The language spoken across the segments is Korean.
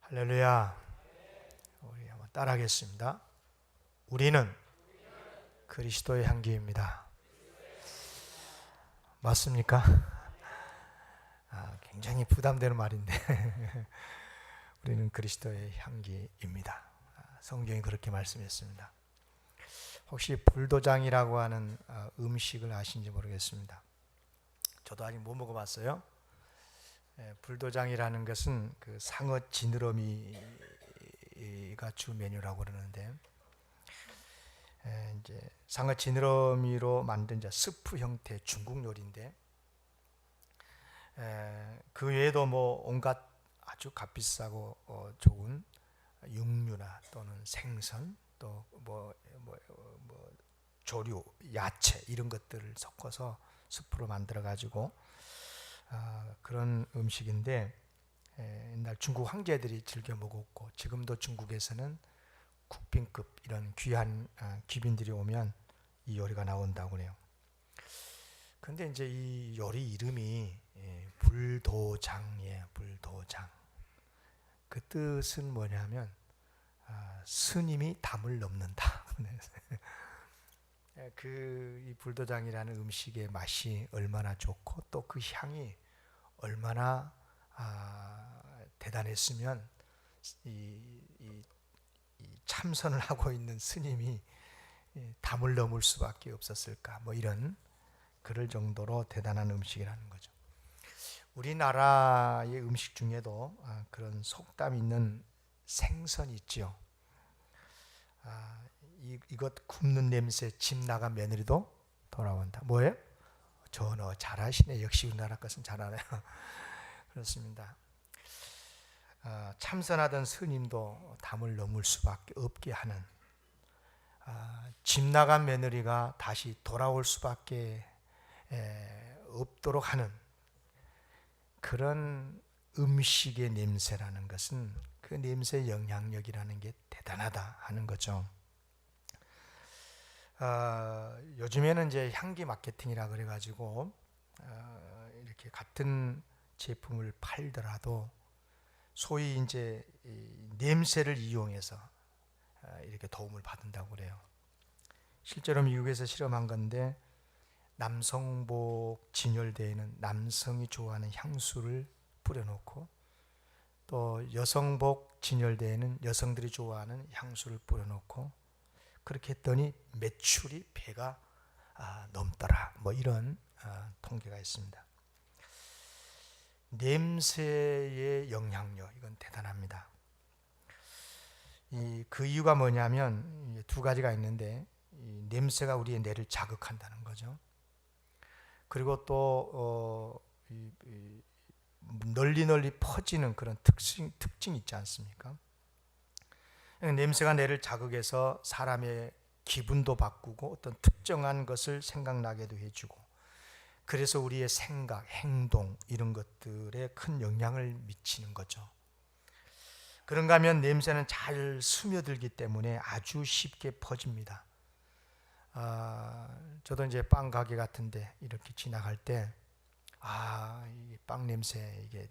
할렐루야. 우리 한번 따라하겠습니다. 우리는 그리스도의 향기입니다. 맞습니까? 굉장히 부담되는 말인데 우리는 그리스도의 향기입니다. 성경이 그렇게 말씀했습니다. 혹시 불도장이라고 하는 음식을 아신지 모르겠습니다. 저도 아직 못 먹어봤어요. 불도장이라는 것은 그 상어 지느러미가 주 메뉴라고 그러는데, 이제 상어 지느러미로 만든 스프 형태 중국 요리인데, 그 외에도 뭐 온갖 아주 값비싸고 좋은 육류나 또는 생선, 또 조류, 야채 이런 것들을 섞어서 스프로 만들어 가지고 그런 음식인데, 옛날 중국 황제들이 즐겨 먹었고 지금도 중국에서는 국빈급 이런 귀한 귀빈들이 오면 이 요리가 나온다고 그래요. 근데 이제 이 요리 이름이 불도장이에요. 불도장. 그 뜻은 뭐냐면 스님이 담을 넘는다. 이 불도장이라는 음식의 맛이 얼마나 좋고 또 그 향이 얼마나 대단했으면 이 참선을 하고 있는 스님이 담을 넘을 수밖에 없었을까, 뭐 이런 그럴 정도로 대단한 음식이라는 거죠. 우리나라의 음식 중에도 그런 속담 있는 생선이 있지요. 이것 굽는 냄새 집 나간 며느리도 돌아온다. 뭐예요? 전어 잘하시네. 역시 우리나라 것은 잘하네요. 그렇습니다. 참선하던 스님도 담을 넘을 수밖에 없게 하는, 집 나간 며느리가 다시 돌아올 수밖에 없도록 하는 그런 음식의 냄새라는 것은, 그 냄새의 영향력이라는 게 대단하다 하는 거죠. 요즘에는 이제 향기 마케팅이라 그래가지고 이렇게 같은 제품을 팔더라도 소위 이제 냄새를 이용해서 이렇게 도움을 받는다고 그래요. 실제로 미국에서 실험한 건데, 남성복 진열대에는 남성이 좋아하는 향수를 뿌려놓고, 또 여성복 진열대에는 여성들이 좋아하는 향수를 뿌려놓고, 그렇게 했더니 매출이 배가 넘더라, 뭐 이런 통계가 있습니다. 냄새의 영향력, 이건 대단합니다. 그 이유가 뭐냐면 두 가지가 있는데, 이 냄새가 우리의 뇌를 자극한다는 거죠. 그리고 또 널리 퍼지는 그런 특징이 있지 않습니까? 냄새가 뇌를 자극해서 사람의 기분도 바꾸고 어떤 특정한 것을 생각나게도 해주고, 그래서 우리의 생각, 행동 이런 것들에 큰 영향을 미치는 거죠. 그런가 하면 냄새는 잘 스며들기 때문에 아주 쉽게 퍼집니다. 저도 이제 빵 가게 같은데 이렇게 지나갈 때 이 빵 냄새 이게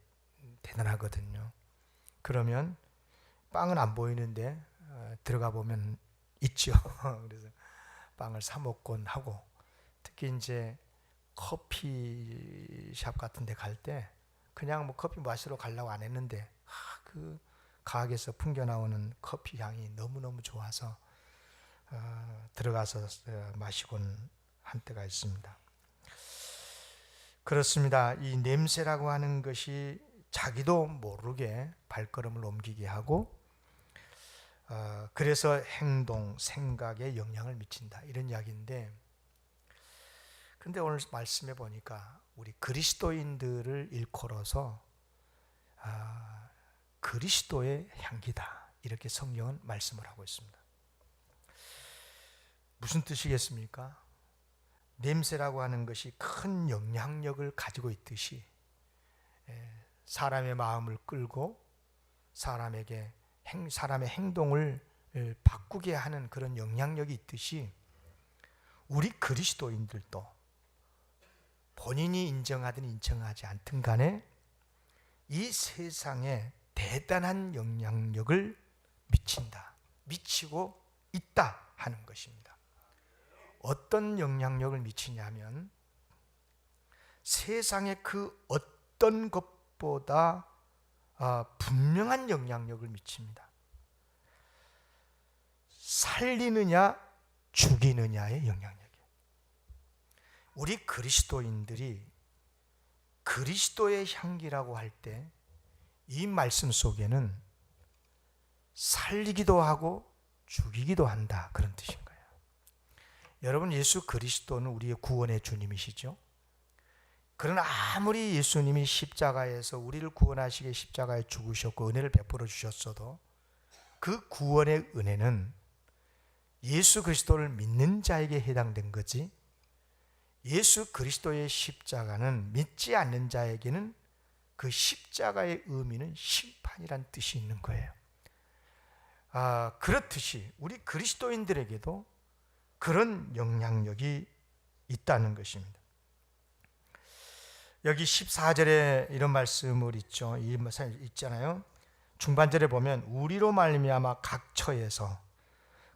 대단하거든요. 그러면 빵은 안 보이는데 들어가 보면 있죠. 그래서 빵을 사 먹곤 하고, 특히 이제 커피숍 같은 데 갈 때 그냥 뭐 커피 마시러 가려고 안 했는데 그 가게에서 풍겨 나오는 커피 향이 너무너무 좋아서 들어가서 마시곤 한 때가 있습니다. 그렇습니다. 이 냄새라고 하는 것이 자기도 모르게 발걸음을 옮기게 하고, 그래서 행동, 생각에 영향을 미친다, 이런 이야기인데, 근데 오늘 말씀해 보니까 우리 그리스도인들을 일컬어서 그리스도의 향기다, 이렇게 성경은 말씀을 하고 있습니다. 무슨 뜻이겠습니까? 냄새라고 하는 것이 큰 영향력을 가지고 있듯이 사람의 마음을 끌고 사람의 행동을 바꾸게 하는 그런 영향력이 있듯이, 우리 그리스도인들도 본인이 인정하든 인정하지 않든 간에 이 세상에 대단한 영향력을 미친다, 미치고 있다 하는 것입니다. 어떤 영향력을 미치냐면 세상의 그 어떤 것보다 분명한 영향력을 미칩니다. 살리느냐 죽이느냐의 영향력이에요. 우리 그리스도인들이 그리스도의 향기라고 할 때 이 말씀 속에는 살리기도 하고 죽이기도 한다, 그런 뜻인 거예요. 여러분, 예수 그리스도는 우리의 구원의 주님이시죠. 그러나 아무리 예수님이 십자가에서 우리를 구원하시게 십자가에 죽으셨고 은혜를 베풀어 주셨어도 그 구원의 은혜는 예수 그리스도를 믿는 자에게 해당된 거지, 예수 그리스도의 십자가는 믿지 않는 자에게는 그 십자가의 의미는 심판이란 뜻이 있는 거예요. 그렇듯이 우리 그리스도인들에게도 그런 영향력이 있다는 것입니다. 여기 14절에 이런 말씀을 있잖아요. 중반절에 보면 우리로 말미암아 각 처에서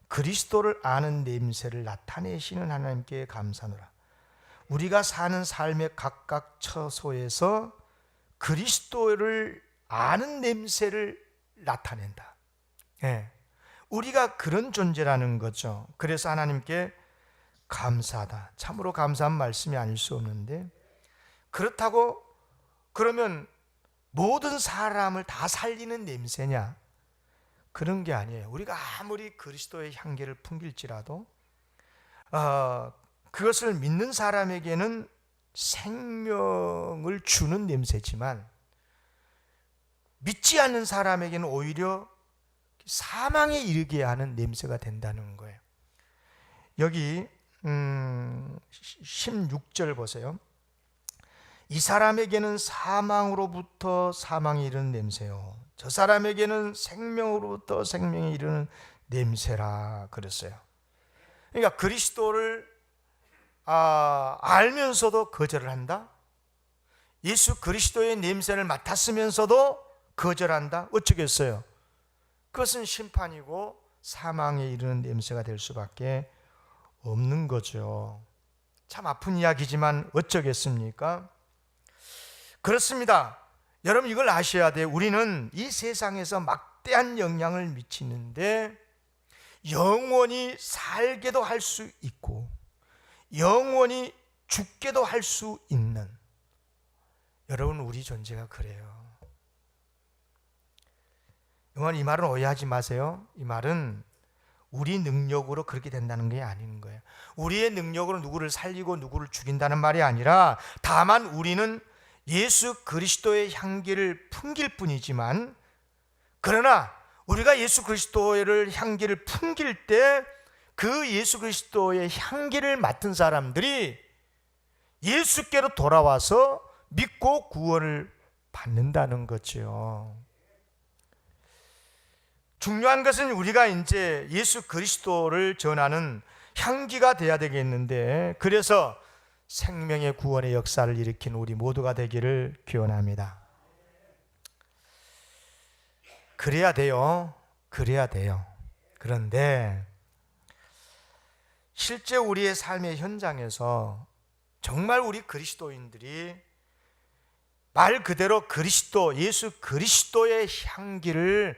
그리스도를 아는 냄새를 나타내시는 하나님께 감사하노라. 우리가 사는 삶의 각각 처소에서 그리스도를 아는 냄새를 나타낸다. 우리가 그런 존재라는 거죠. 그래서 하나님께 감사하다. 참으로 감사한 말씀이 아닐 수 없는데, 그렇다고 그러면 모든 사람을 다 살리는 냄새냐? 그런 게 아니에요. 우리가 아무리 그리스도의 향기를 풍길지라도 그것을 믿는 사람에게는 생명을 주는 냄새지만 믿지 않는 사람에게는 오히려 사망에 이르게 하는 냄새가 된다는 거예요. 여기 16절 보세요. 이 사람에게는 사망으로부터 사망에 이르는 냄새요, 저 사람에게는 생명으로부터 생명에 이르는 냄새라 그랬어요. 그러니까 그리스도를 알면서도 거절을 한다? 예수 그리스도의 냄새를 맡았으면서도 거절한다? 어쩌겠어요? 그것은 심판이고 사망에 이르는 냄새가 될 수밖에 없는 거죠. 참 아픈 이야기지만 어쩌겠습니까? 그렇습니다. 여러분, 이걸 아셔야 돼요. 우리는 이 세상에서 막대한 영향을 미치는데 영원히 살게도 할 수 있고 영원히 죽게도 할 수 있는, 여러분, 우리 존재가 그래요. 여러분, 이 말은 오해하지 마세요. 이 말은 우리 능력으로 그렇게 된다는 게 아닌 거예요. 우리의 능력으로 누구를 살리고 누구를 죽인다는 말이 아니라 다만 우리는 예수 그리스도의 향기를 풍길 뿐이지만, 그러나 우리가 예수 그리스도의 향기를 풍길 때 그 예수 그리스도의 향기를 맡은 사람들이 예수께로 돌아와서 믿고 구원을 받는다는 거죠. 중요한 것은 우리가 이제 예수 그리스도를 전하는 향기가 돼야 되겠는데, 그래서 생명의 구원의 역사를 일으킨 우리 모두가 되기를 기원합니다. 그래야 돼요. 그래야 돼요. 그런데 실제 우리의 삶의 현장에서 정말 우리 그리스도인들이 말 그대로 그리스도, 예수 그리스도의 향기를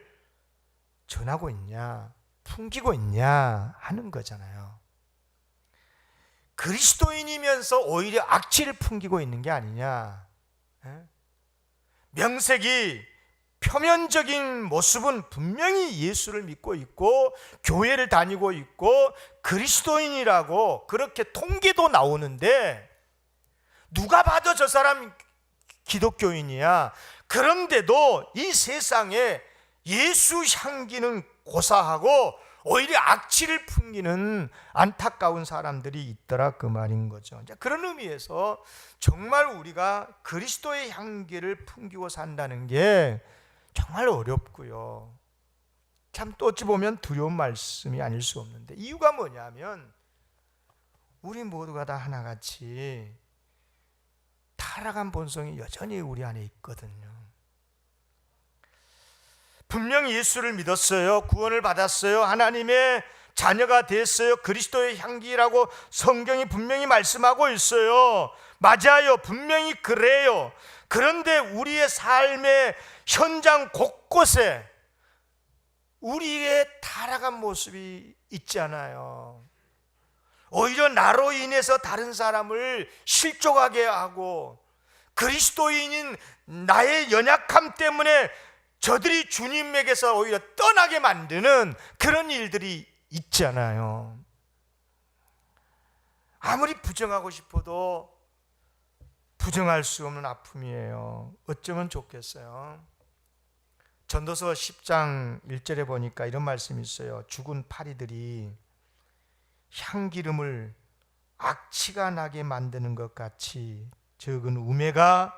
전하고 있냐, 풍기고 있냐 하는 거잖아요. 그리스도인이면서 오히려 악취를 풍기고 있는 게 아니냐. 명색이, 표면적인 모습은 분명히 예수를 믿고 있고 교회를 다니고 있고 그리스도인이라고 그렇게 통계도 나오는데 누가 봐도 저 사람 기독교인이야. 그런데도 이 세상에 예수 향기는 고사하고 오히려 악취를 풍기는 안타까운 사람들이 있더라, 그 말인 거죠. 그런 의미에서 정말 우리가 그리스도의 향기를 풍기고 산다는 게 정말 어렵고요. 참 또 어찌 보면 두려운 말씀이 아닐 수 없는데, 이유가 뭐냐면 우리 모두가 다 하나같이 타락한 본성이 여전히 우리 안에 있거든요. 분명히 예수를 믿었어요. 구원을 받았어요. 하나님의 자녀가 됐어요. 그리스도의 향기라고 성경이 분명히 말씀하고 있어요. 맞아요. 분명히 그래요. 그런데 우리의 삶의 현장 곳곳에 우리의 타락한 모습이 있잖아요. 오히려 나로 인해서 다른 사람을 실족하게 하고 그리스도인인 나의 연약함 때문에 저들이 주님에게서 오히려 떠나게 만드는 그런 일들이 있잖아요. 아무리 부정하고 싶어도 부정할 수 없는 아픔이에요. 어쩌면 좋겠어요. 전도서 10장 1절에 보니까 이런 말씀이 있어요. 죽은 파리들이 향기름을 악취가 나게 만드는 것 같이 적은 우매가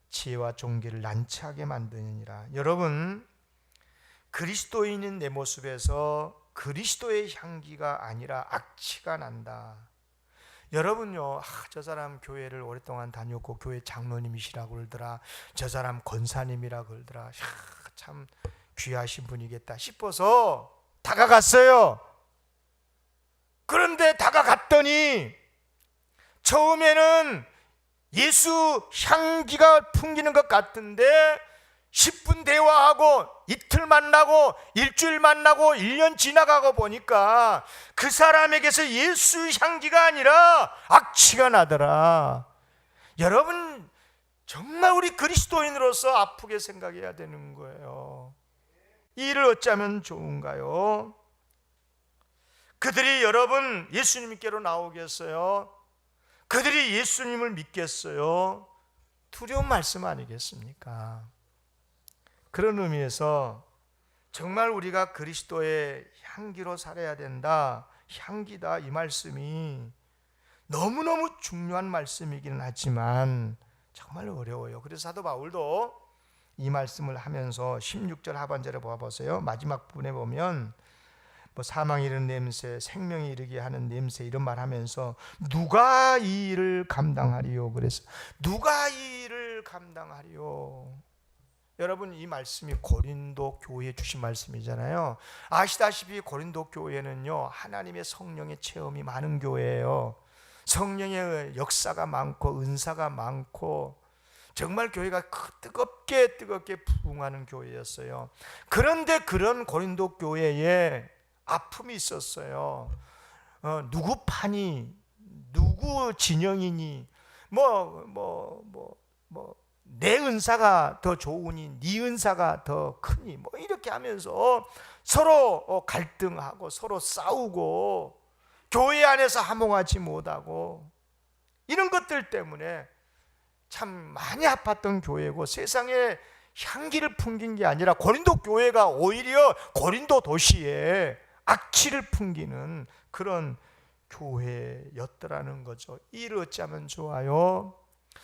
지혜와 존귀를 난처하게 만드느니라. 여러분, 그리스도인인 내 모습에서 그리스도의 향기가 아니라 악취가 난다. 여러분요, 저 사람 교회를 오랫동안 다녔고 교회 장로님이시라고 그러더라, 저 사람 권사님이라고 그러더라, 참 귀하신 분이겠다 싶어서 다가갔어요. 그런데 다가갔더니 처음에는 예수 향기가 풍기는 것 같은데 10분 대화하고 이틀 만나고 일주일 만나고 1년 지나가고 보니까 그 사람에게서 예수 향기가 아니라 악취가 나더라. 여러분, 정말 우리 그리스도인으로서 아프게 생각해야 되는 거예요. 이 일을 어찌하면 좋은가요? 그들이 여러분 예수님께로 나오겠어요? 그들이 예수님을 믿겠어요? 두려운 말씀 아니겠습니까? 그런 의미에서 정말 우리가 그리스도의 향기로 살아야 된다, 향기다, 이 말씀이 너무너무 중요한 말씀이기는 하지만 정말 어려워요. 그래서 사도 바울도 이 말씀을 하면서 16절 하반절에 보아보세요. 마지막 부분에 보면 사망이 이르는 냄새, 생명이 이르게 하는 냄새, 이런 말 하면서 누가 이 일을 감당하리요? 그래서 누가 이 일을 감당하리요? 여러분, 이 말씀이 고린도 교회에 주신 말씀이잖아요. 아시다시피 고린도 교회는요, 하나님의 성령의 체험이 많은 교회예요. 성령의 역사가 많고 은사가 많고 정말 교회가 뜨겁게 부흥하는 교회였어요. 그런데 그런 고린도 교회에 아픔이 있었어요. 누구 파니, 누구 진영이니, 내 은사가 더 좋으니, 네 은사가 더 크니, 이렇게 하면서 서로 갈등하고 서로 싸우고 교회 안에서 화목하지 못하고 이런 것들 때문에 참 많이 아팠던 교회고, 세상에 향기를 풍긴 게 아니라 고린도 교회가 오히려 고린도 도시에 악취를 풍기는 그런 교회였더라는 거죠. 이 일을 어찌하면 좋아요?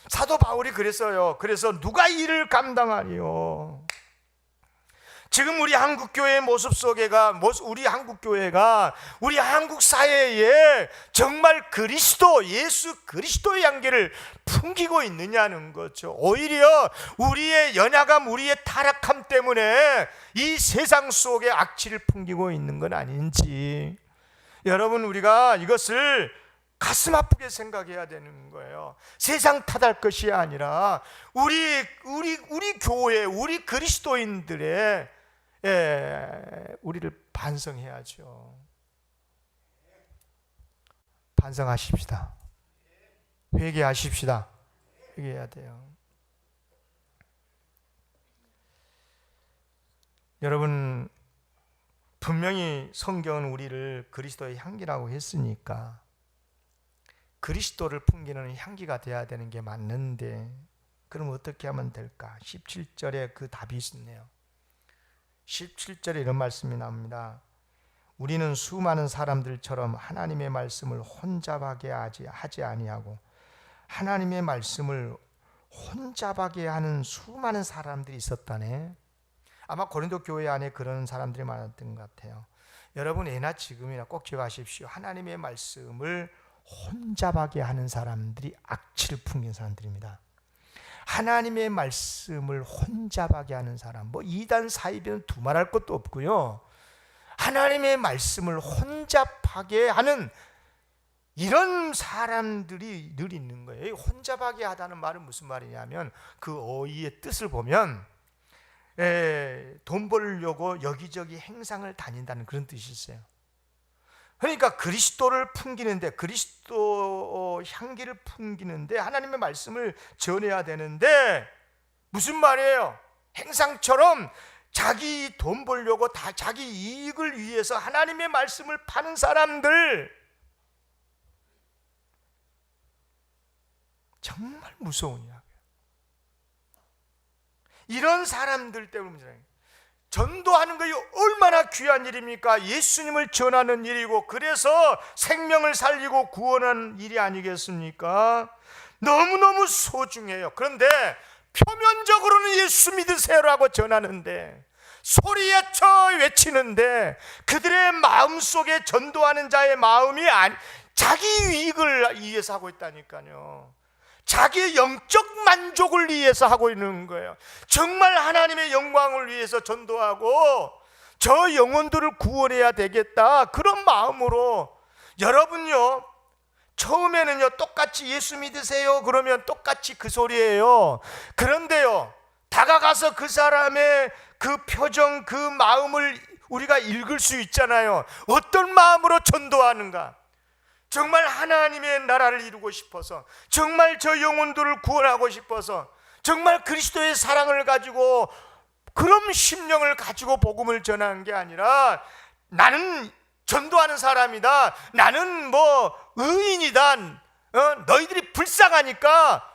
사도 바울이 그랬어요. 그래서 누가 이 일을 감당하리요? 지금 우리 한국 교회의 모습 속에가, 우리 한국 교회가 우리 한국 사회에 정말 예수 그리스도의 향기를 풍기고 있느냐는 거죠. 오히려 우리의 연약함, 우리의 타락함 때문에 이 세상 속에 악취를 풍기고 있는 건 아닌지, 여러분, 우리가 이것을 가슴 아프게 생각해야 되는 거예요. 세상 탓할 것이 아니라 우리 교회, 우리 그리스도인들의 우리를 반성해야죠. 반성하십시다. 회개하십시다. 회개해야 돼요. 여러분, 분명히 성경은 우리를 그리스도의 향기라고 했으니까 그리스도를 풍기는 향기가 돼야 되는 게 맞는데, 그럼 어떻게 하면 될까? 17절에 그 답이 있네요. 17절에 이런 말씀이 나옵니다. 우리는 수많은 사람들처럼 하나님의 말씀을 혼잡하게 하지 아니하고, 하나님의 말씀을 혼잡하게 하는 수많은 사람들이 있었다네. 아마 고린도 교회 안에 그런 사람들이 많았던 것 같아요. 여러분, 예나 지금이나 꼭 기억하십시오. 하나님의 말씀을 혼잡하게 하는 사람들이 악취를 풍긴 사람들입니다. 하나님의 말씀을 혼잡하게 하는 사람, 뭐 이단 사이비는 두말할 것도 없고요. 하나님의 말씀을 혼잡하게 하는 이런 사람들이 늘 있는 거예요. 혼잡하게 하다는 말은 무슨 말이냐면 그 어휘의 뜻을 보면 돈 벌려고 여기저기 행상을 다닌다는 그런 뜻이 있어요. 그러니까 그리스도를 풍기는데, 그리스도 향기를 풍기는데 하나님의 말씀을 전해야 되는데 무슨 말이에요? 행상처럼 자기 돈 벌려고 다 자기 이익을 위해서 하나님의 말씀을 파는 사람들, 정말 무서운 이야기예요. 이런 사람들 때문에 전도하는 것이 얼마나 귀한 일입니까? 예수님을 전하는 일이고, 그래서 생명을 살리고 구원하는 일이 아니겠습니까? 너무너무 소중해요. 그런데 표면적으로는 예수 믿으세요라고 전하는데, 소리에쳐 외치는데, 그들의 마음속에 전도하는 자의 마음이 자기 이익을 위해서 하고 있다니까요. 자기의 영적 만족을 위해서 하고 있는 거예요. 정말 하나님의 영광을 위해서 전도하고 저 영혼들을 구원해야 되겠다, 그런 마음으로. 여러분요, 처음에는요 똑같이 예수 믿으세요 그러면 똑같이 그 소리예요. 그런데요, 다가가서 그 사람의 그 표정, 그 마음을 우리가 읽을 수 있잖아요. 어떤 마음으로 전도하는가? 정말 하나님의 나라를 이루고 싶어서, 정말 저 영혼들을 구원하고 싶어서, 정말 그리스도의 사랑을 가지고, 그런 심령을 가지고 복음을 전하는 게 아니라, 나는 전도하는 사람이다, 나는 뭐 의인이다, 너희들이 불쌍하니까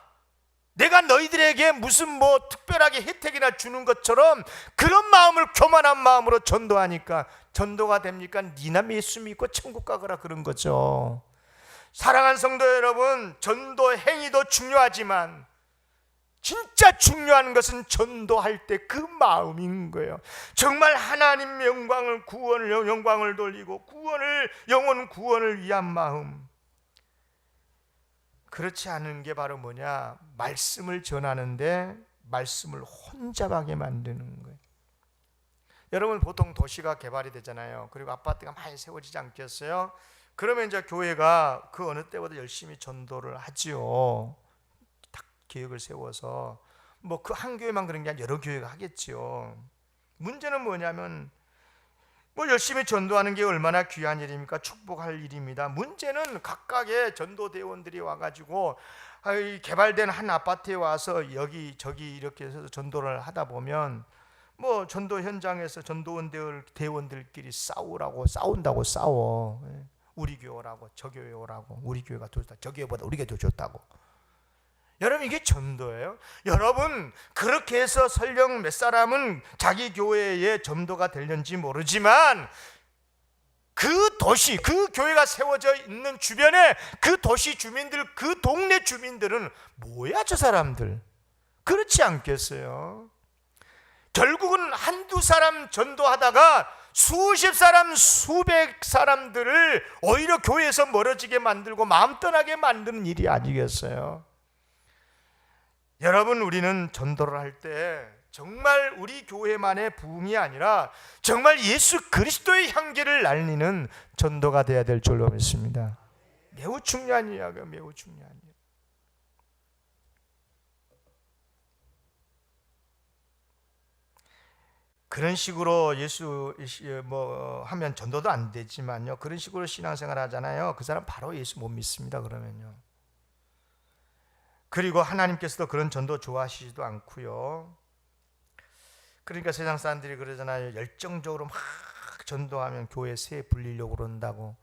내가 너희들에게 무슨 뭐 특별하게 혜택이나 주는 것처럼 그런 마음을, 교만한 마음으로 전도하니까 전도가 됩니까? 니나 예수 믿고 천국 가거라, 그런 거죠. 사랑하는 성도 여러분, 전도 행위도 중요하지만 진짜 중요한 것은 전도할 때 그 마음인 거예요. 정말 하나님 영광을, 구원을, 영광을 돌리고 영혼 구원을 위한 마음. 그렇지 않은 게 바로 뭐냐? 말씀을 전하는데 말씀을 혼잡하게 만드는 거예요. 여러분, 보통 도시가 개발이 되잖아요. 그리고 아파트가 많이 세워지지 않겠어요? 그러면 이제 교회가 그 어느 때보다 열심히 전도를 하지요. 딱 계획을 세워서, 뭐 그 한 교회만 그런 게 아니라 여러 교회가 하겠지요. 문제는 뭐냐면, 뭐 열심히 전도하는 게 얼마나 귀한 일입니까? 축복할 일입니다. 문제는 각각의 전도대원들이 와가지고 개발된 한 아파트에 와서 여기 저기 이렇게 해서 전도를 하다 보면, 뭐 전도 현장에서 전도대원들끼리 싸운다고 싸워. 우리 교회 오라고, 저 교회 오라고, 우리 교회가 더 좋다, 저 교회보다 우리 교회 더 좋다고. 여러분, 이게 전도예요? 여러분, 그렇게 해서 설령 몇 사람은 자기 교회에 전도가 되는지 모르지만 그 도시, 그 교회가 세워져 있는 주변에 그 도시 주민들, 그 동네 주민들은 뭐야 저 사람들, 그렇지 않겠어요? 결국은 한두 사람 전도하다가 수십 사람, 수백 사람들을 오히려 교회에서 멀어지게 만들고 마음 떠나게 만드는 일이 아니겠어요? 여러분, 우리는 전도를 할 때 정말 우리 교회만의 부흥이 아니라 정말 예수 그리스도의 향기를 날리는 전도가 되어야 될 줄로 믿습니다. 매우 중요한 이야기예요. 매우 중요한 이야기. 그런 식으로 예수 뭐 하면 전도도 안 되지만요, 그런 식으로 신앙생활 하잖아요. 그 사람 바로 예수 못 믿습니다. 그러면요. 그리고 하나님께서도 그런 전도 좋아하시지도 않고요. 그러니까 세상 사람들이 그러잖아요. 열정적으로 막 전도하면 교회 세 불리려고 그런다고,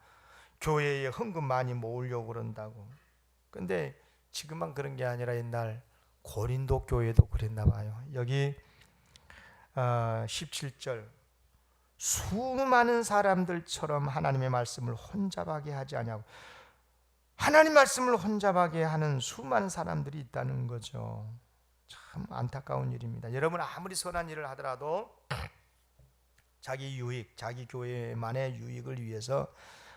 교회에 헌금 많이 모으려고 그런다고. 근데 지금만 그런 게 아니라 옛날 고린도 교회도 그랬나 봐요. 여기 17절, 수많은 사람들처럼 하나님의 말씀을 혼잡하게 하지 아니하고, 하나님 말씀을 혼잡하게 하는 수많은 사람들이 있다는 거죠. 참 안타까운 일입니다. 여러분, 아무리 선한 일을 하더라도 자기 유익, 자기 교회만의 유익을 위해서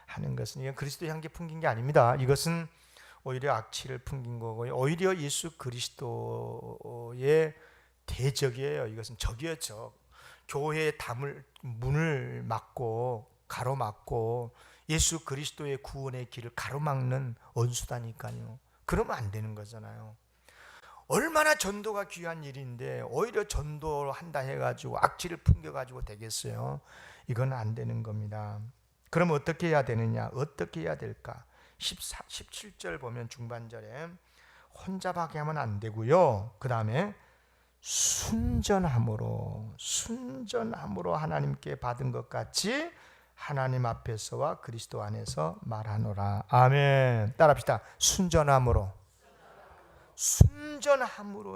하는 것은, 이건 그리스도 향기 풍긴 게 아닙니다. 이것은 오히려 악취를 풍긴 거고, 오히려 예수 그리스도의 대적이에요. 이것은 적이에요, 적. 교회의 문을 막고 가로막고 예수 그리스도의 구원의 길을 가로막는 원수다니까요. 그러면 안 되는 거잖아요. 얼마나 전도가 귀한 일인데 오히려 전도한다 해가지고 악취를 풍겨가지고 되겠어요? 이건 안 되는 겁니다. 그럼 어떻게 해야 되느냐? 어떻게 해야 될까? 17절 보면 중반절에 혼잡하게 하면 안 되고요. 그 다음에 순전함으로 하나님께 받은 것 같이 하나님 앞에서와 그리스도 안에서 말하노라. 아멘. 따라합시다. 순전함으로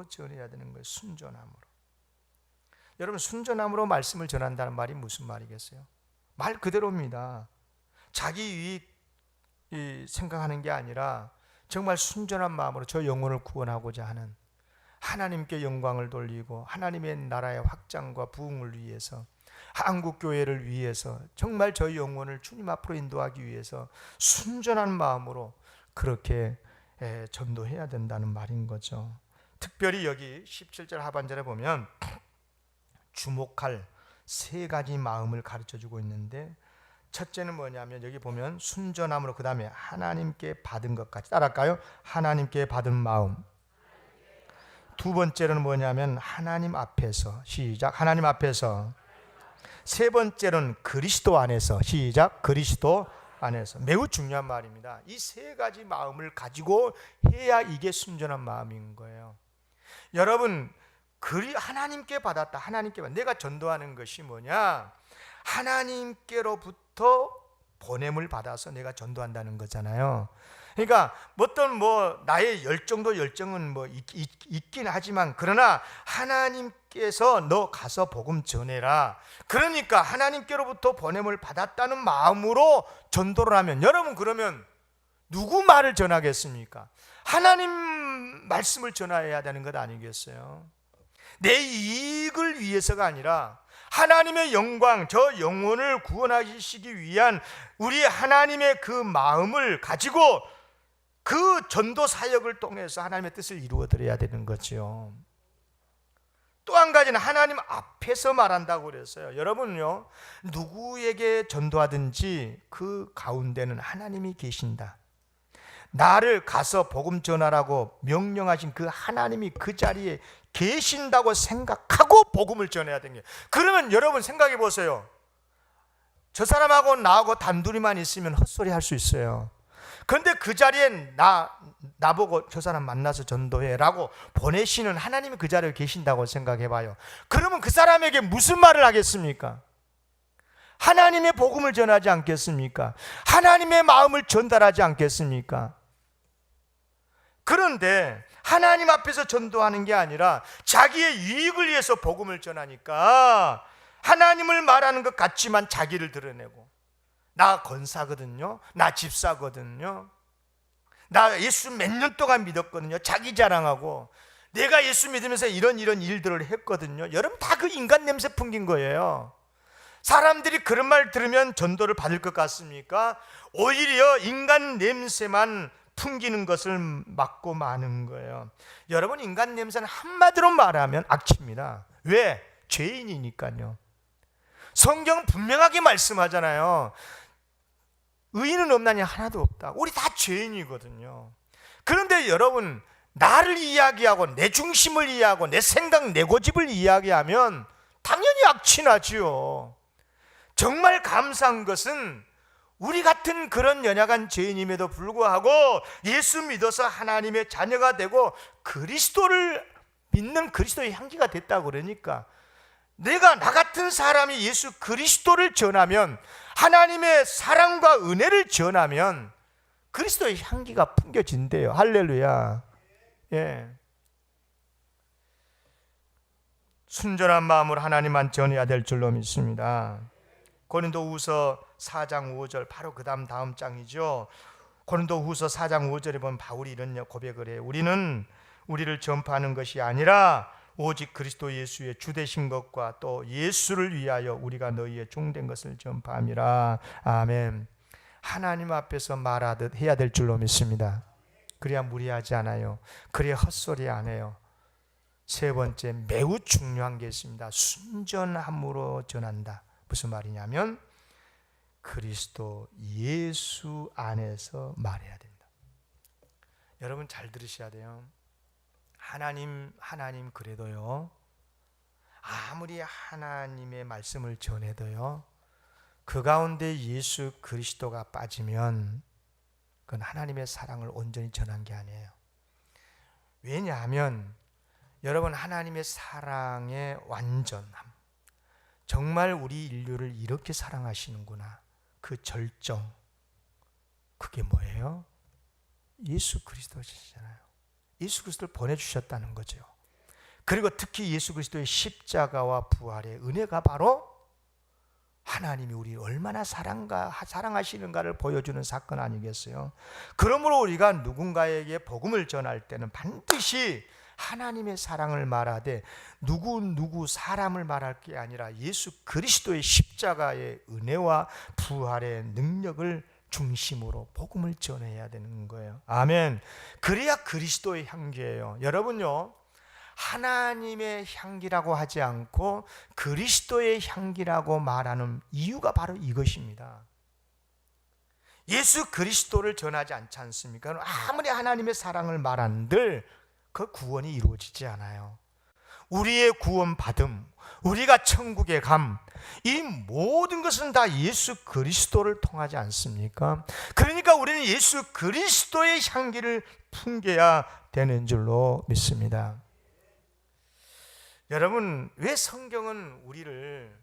전해야 되는 거예요. 순전함으로. 여러분, 순전함으로 말씀을 전한다는 말이 무슨 말이겠어요? 말 그대로입니다. 자기 이익 생각하는 게 아니라 정말 순전한 마음으로 저 영혼을 구원하고자 하는, 하나님께 영광을 돌리고 하나님의 나라의 확장과 부흥을 위해서, 한국교회를 위해서, 정말 저 영혼을 주님 앞으로 인도하기 위해서 순전한 마음으로 그렇게 전도해야 된다는 말인 거죠. 특별히 여기 17절 하반절에 보면 주목할 세 가지 마음을 가르쳐주고 있는데, 첫째는 뭐냐면 여기 보면 순전함으로, 그 다음에 하나님께 받은 것 같이. 따라할까요? 하나님께 받은 마음. 두 번째는 뭐냐면 하나님 앞에서. 시작. 하나님 앞에서. 세 번째는 그리스도 안에서. 시작. 그리스도 안에서. 매우 중요한 말입니다. 이 세 가지 마음을 가지고 해야 이게 순전한 마음인 거예요. 여러분, 하나님께 받았다. 내가 전도하는 것이 뭐냐? 하나님께로부터 보냄을 받아서 내가 전도한다는 거잖아요. 그러니까 어떤 나의 열정은 있긴 하지만, 그러나 하나님께서 너 가서 복음 전해라. 그러니까 하나님께로부터 보냄을 받았다는 마음으로 전도를 하면, 여러분 그러면 누구 말을 전하겠습니까? 하나님 말씀을 전해야 되는 것 아니겠어요? 내 이익을 위해서가 아니라 하나님의 영광, 저 영혼을 구원하시기 위한 우리 하나님의 그 마음을 가지고 그 전도 사역을 통해서 하나님의 뜻을 이루어 드려야 되는 거죠. 또 한 가지는 하나님 앞에서 말한다고 그랬어요. 여러분요, 누구에게 전도하든지 그 가운데는 하나님이 계신다. 나를 가서 복음 전하라고 명령하신 그 하나님이 그 자리에 계신다고 생각하고 복음을 전해야 되는 거예요. 그러면 여러분 생각해 보세요. 저 사람하고 나하고 단둘이만 있으면 헛소리 할 수 있어요. 그런데 그 자리에 나보고 저 사람 만나서 전도해라고 보내시는 하나님이 그 자리에 계신다고 생각해 봐요. 그러면 그 사람에게 무슨 말을 하겠습니까? 하나님의 복음을 전하지 않겠습니까? 하나님의 마음을 전달하지 않겠습니까? 그런데 하나님 앞에서 전도하는 게 아니라 자기의 유익을 위해서 복음을 전하니까 하나님을 말하는 것 같지만 자기를 드러내고, 나 권사거든요, 나 집사거든요, 나 예수 몇 년 동안 믿었거든요, 자기 자랑하고 내가 예수 믿으면서 이런 일들을 했거든요. 여러분 다 그 인간 냄새 풍긴 거예요. 사람들이 그런 말 들으면 전도를 받을 것 같습니까? 오히려 인간 냄새만 풍기는 것을 막고 마는 거예요. 여러분, 인간 냄새는 한마디로 말하면 악취입니다. 왜? 죄인이니까요. 성경은 분명하게 말씀하잖아요. 의인은 없나니 하나도 없다. 우리 다 죄인이거든요. 그런데 여러분, 나를 이야기하고 내 중심을 이야기하고 내 생각, 내 고집을 이야기하면 당연히 악취나지요. 정말 감사한 것은 우리 같은 그런 연약한 죄인임에도 불구하고 예수 믿어서 하나님의 자녀가 되고 그리스도를 믿는 그리스도의 향기가 됐다고 그러니까, 나 같은 사람이 예수 그리스도를 전하면, 하나님의 사랑과 은혜를 전하면 그리스도의 향기가 풍겨진대요. 할렐루야. 예. 순전한 마음으로 하나님만 전해야 될 줄로 믿습니다. 고린도후서 4장 5절, 바로 그 다음 장이죠. 고린도후서 4장 5절에 보면 바울이 이런 고백을 해요. 우리는 우리를 전파하는 것이 아니라 오직 그리스도 예수의 주되신 것과 또 예수를 위하여 우리가 너희의 종된 것을 전파함이라. 아멘. 하나님 앞에서 말하듯 해야 될 줄로 믿습니다. 그래야 무리하지 않아요. 그래야 헛소리 안 해요. 세 번째, 매우 중요한 게 있습니다. 순전함으로 전한다. 무슨 말이냐면 그리스도 예수 안에서 말해야 됩니다. 여러분 잘 들으셔야 돼요. 하나님 그래도요, 아무리 하나님의 말씀을 전해도요, 그 가운데 예수 그리스도가 빠지면 그건 하나님의 사랑을 온전히 전한 게 아니에요. 왜냐하면 여러분, 하나님의 사랑의 완전함, 정말 우리 인류를 이렇게 사랑하시는구나, 그 절정, 그게 뭐예요? 예수 그리스도시잖아요. 예수 그리스도를 보내주셨다는 거죠. 그리고 특히 예수 그리스도의 십자가와 부활의 은혜가 바로 하나님이 우리를 얼마나 사랑하시는가를 보여주는 사건 아니겠어요? 그러므로 우리가 누군가에게 복음을 전할 때는 반드시 하나님의 사랑을 말하되 누구 사람을 말할 게 아니라 예수 그리스도의 십자가의 은혜와 부활의 능력을 중심으로 복음을 전해야 되는 거예요. 아멘. 그래야 그리스도의 향기예요. 여러분요, 하나님의 향기라고 하지 않고 그리스도의 향기라고 말하는 이유가 바로 이것입니다. 예수 그리스도를 전하지 않지 않습니까? 아무리 하나님의 사랑을 말한들 그 구원이 이루어지지 않아요. 우리의 구원받음, 우리가 천국에 감, 이 모든 것은 다 예수 그리스도를 통하지 않습니까? 그러니까 우리는 예수 그리스도의 향기를 풍겨야 되는 줄로 믿습니다. 여러분, 왜 성경은 우리를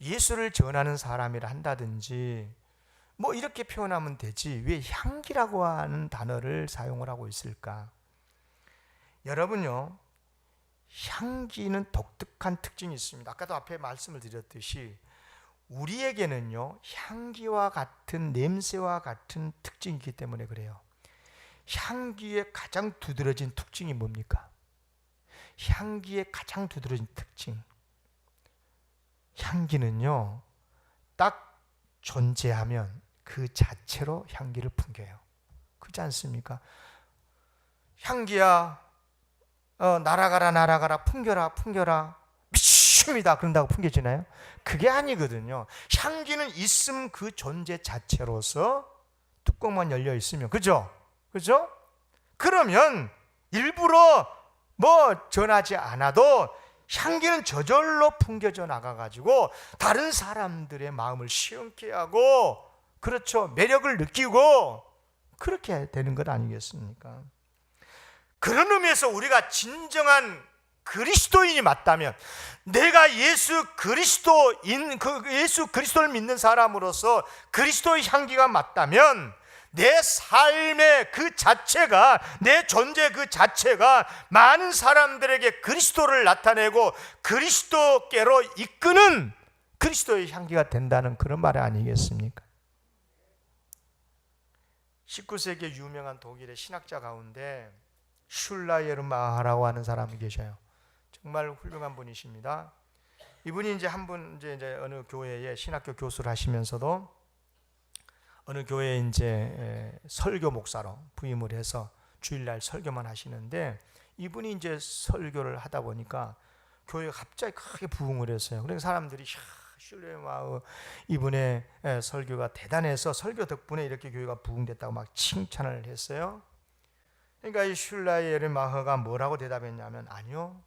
예수를 전하는 사람이라 한다든지 뭐 이렇게 표현하면 되지 왜 향기라고 하는 단어를 사용을 하고 있을까? 여러분요, 향기는 독특한 특징이 있습니다. 아까도 앞에 말씀을 드렸듯이 우리에게는요, 향기와 같은, 냄새와 같은 특징이 있기 때문에 그래요. 향기의 가장 두드러진 특징이 뭡니까? 향기의 가장 두드러진 특징, 향기는요, 딱 존재하면 그 자체로 향기를 풍겨요. 그렇지 않습니까? 향기야, 날아가라 풍겨라 미칩니다 그런다고 풍겨지나요? 그게 아니거든요. 향기는 있음 그 존재 자체로서 뚜껑만 열려 있으면, 그죠? 그러면 일부러 뭐 전하지 않아도 향기는 저절로 풍겨져 나가가지고 다른 사람들의 마음을 시원케 하고, 그렇죠, 매력을 느끼고 그렇게 되는 것 아니겠습니까? 그런 의미에서 우리가 진정한 그리스도인이 맞다면, 내가 예수 그리스도를 믿는 사람으로서 그리스도의 향기가 맞다면 내 삶의 그 자체가, 내 존재 그 자체가 많은 사람들에게 그리스도를 나타내고 그리스도께로 이끄는 그리스도의 향기가 된다는 그런 말 아니겠습니까? 19세기의 유명한 독일의 신학자 가운데 슐라예르마하라고 하는 사람이 계셔요. 정말 훌륭한 분이십니다. 이분이 이제 어느 교회에 신학교 교수를 하시면서도 어느 교회에 이제 설교 목사로 부임을 해서 주일날 설교만 하시는데, 이분이 이제 설교를 하다 보니까 교회가 갑자기 크게 부흥을 했어요. 그러니까 사람들이 슐레마우 이분의 설교가 대단해서 설교 덕분에 이렇게 교회가 부흥됐다고 막 칭찬을 했어요. 그러니까 이 슐라예르마흐가 뭐라고 대답했냐면, 아니요,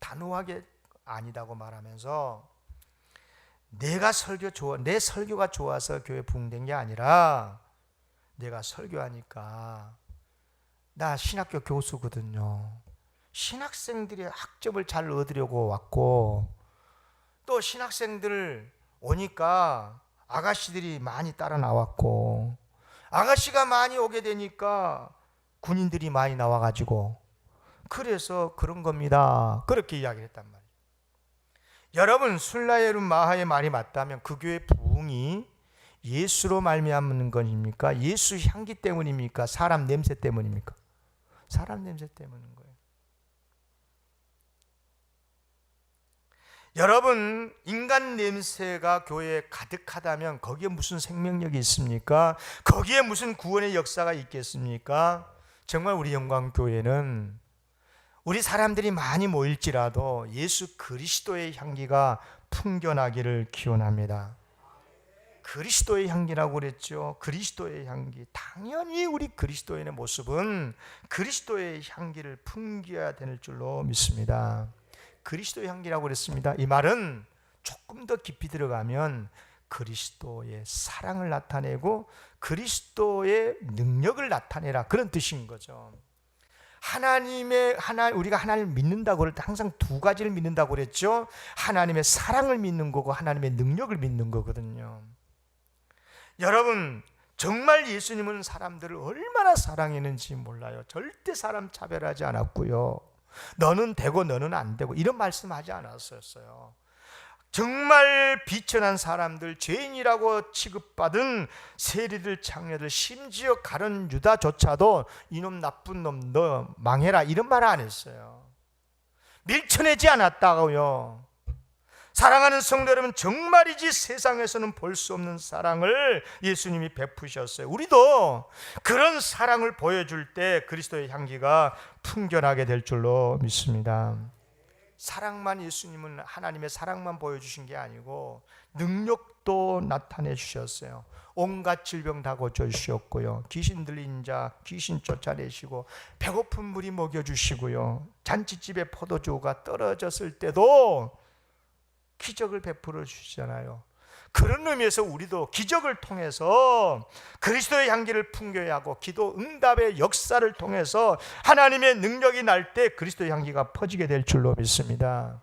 단호하게 아니다고 말하면서, 내 설교가 좋아서 교회 부흥된 게 아니라 내가 설교하니까, 나 신학교 교수거든요. 신학생들이 학점을 잘 얻으려고 왔고, 또 신학생들 오니까 아가씨들이 많이 따라 나왔고, 아가씨가 많이 오게 되니까 군인들이 많이 나와가지고, 그래서 그런 겁니다. 그렇게 이야기를 했단 말이에요. 여러분, 슐라예르마하의 말이 맞다면 그 교회 부흥이 예수로 말미암는 것입니까? 예수 향기 때문입니까? 사람 냄새 때문입니까? 사람 냄새 때문인 거예요. 여러분, 인간 냄새가 교회에 가득하다면 거기에 무슨 생명력이 있습니까? 거기에 무슨 구원의 역사가 있겠습니까? 정말 우리 영광교회는 우리 사람들이 많이 모일지라도 예수 그리스도의 향기가 풍겨나기를 기원합니다. 그리스도의 향기라고 그랬죠. 그리스도의 향기. 당연히 우리 그리스도인의 모습은 그리스도의 향기를 풍겨야 될 줄로 믿습니다. 그리스도의 향기라고 그랬습니다. 이 말은 조금 더 깊이 들어가면 그리스도의 사랑을 나타내고 그리스도의 능력을 나타내라, 그런 뜻인 거죠. 우리가 하나님을 믿는다고 그럴 때 항상 두 가지를 믿는다고 그랬죠. 하나님의 사랑을 믿는 거고 하나님의 능력을 믿는 거거든요. 여러분, 정말 예수님은 사람들을 얼마나 사랑했는지 몰라요. 절대 사람 차별하지 않았고요. 너는 되고 너는 안 되고 이런 말씀하지 않았었어요. 정말 비천한 사람들, 죄인이라고 취급받은 세리들, 창녀들, 심지어 가룟 유다조차도 이놈 나쁜 놈 너 망해라 이런 말 안 했어요. 밀쳐내지 않았다고요. 사랑하는 성도 여러분, 정말이지 세상에서는 볼 수 없는 사랑을 예수님이 베푸셨어요. 우리도 그런 사랑을 보여줄 때 그리스도의 향기가 풍겨나게 될 줄로 믿습니다. 사랑만, 예수님은 하나님의 사랑만 보여주신 게 아니고 능력도 나타내 주셨어요. 온갖 질병 다 고쳐주셨고요, 귀신 들린 자 귀신 쫓아내시고, 배고픈 물이 먹여주시고요, 잔치집에 포도주가 떨어졌을 때도 기적을 베풀어 주시잖아요. 그런 의미에서 우리도 기적을 통해서 그리스도의 향기를 풍겨야 하고, 기도 응답의 역사를 통해서 하나님의 능력이 날 때 그리스도의 향기가 퍼지게 될 줄로 믿습니다.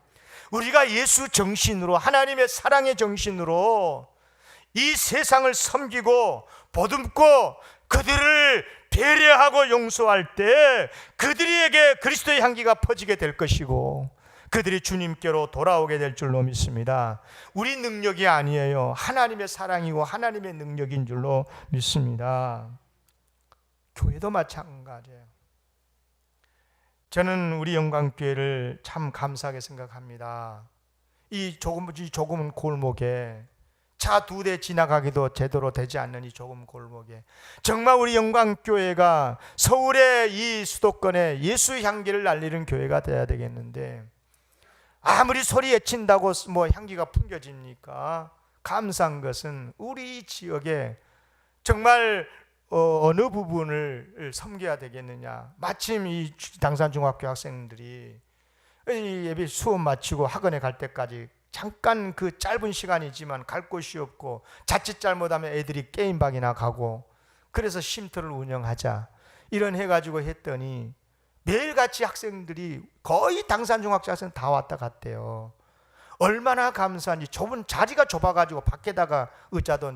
우리가 예수 정신으로, 하나님의 사랑의 정신으로 이 세상을 섬기고 보듬고 그들을 배려하고 용서할 때 그들에게 그리스도의 향기가 퍼지게 될 것이고, 그들이 주님께로 돌아오게 될 줄로 믿습니다. 우리 능력이 아니에요. 하나님의 사랑이고 하나님의 능력인 줄로 믿습니다. 교회도 마찬가지예요. 저는 우리 영광교회를 참 감사하게 생각합니다. 이 조금은 골목에 차 2대 지나가기도 제대로 되지 않는 이 조금 골목에 정말 우리 영광교회가 서울의 이 수도권에 예수 향기를 날리는 교회가 돼야 되겠는데, 아무리 소리 외친다고 향기가 풍겨집니까? 감사한 것은 우리 지역에 정말 어느 부분을 섬겨야 되겠느냐. 마침 이 당산중학교 학생들이 예배 수업 마치고 학원에 갈 때까지 잠깐 그 짧은 시간이지만 갈 곳이 없고, 자칫 잘못하면 애들이 게임방이나 가고, 그래서 쉼터를 운영하자 이런 해가지고 했더니 매일같이 학생들이 거의 당산중학교 학생 다 왔다 갔대요. 얼마나 감사한지. 좁은 자리가 좁아가지고 밖에다가 의자도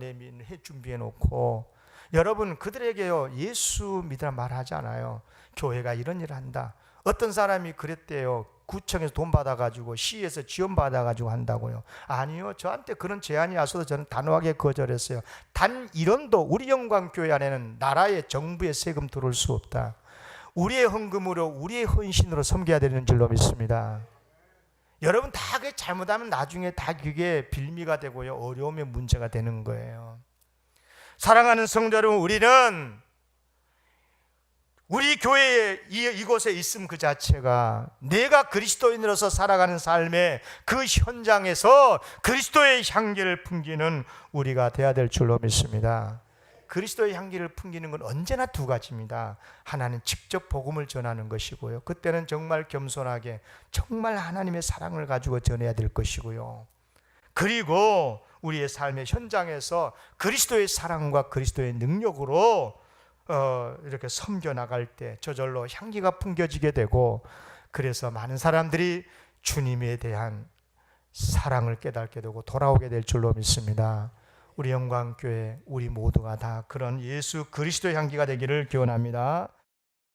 준비해 놓고. 여러분, 그들에게요 예수 믿으란 말하지 않아요. 교회가 이런 일을 한다. 어떤 사람이 그랬대요. 구청에서 돈 받아가지고 시에서 지원 받아가지고 한다고요. 아니요, 저한테 그런 제안이 와서도 저는 단호하게 거절했어요. 단 1원도 우리 영광교회 안에는 나라의 정부의 세금 들어올 수 없다. 우리의 헌금으로, 우리의 헌신으로 섬겨야 되는 줄로 믿습니다. 여러분, 다 그게 잘못하면 나중에 다 그게 빌미가 되고요, 어려움의 문제가 되는 거예요. 사랑하는 성도 여러분, 우리는 우리 교회에 이곳에 있음 그 자체가 내가 그리스도인으로서 살아가는 삶의 그 현장에서 그리스도의 향기를 풍기는 우리가 되어야 될 줄로 믿습니다. 그리스도의 향기를 풍기는 건 언제나 두 가지입니다. 하나는 직접 복음을 전하는 것이고요, 그때는 정말 겸손하게 정말 하나님의 사랑을 가지고 전해야 될 것이고요, 그리고 우리의 삶의 현장에서 그리스도의 사랑과 그리스도의 능력으로 이렇게 섬겨 나갈 때 저절로 향기가 풍겨지게 되고, 그래서 많은 사람들이 주님에 대한 사랑을 깨닫게 되고 돌아오게 될 줄로 믿습니다. 우리 영광교회 우리 모두가 다 그런 예수 그리스도의 향기가 되기를 기원합니다.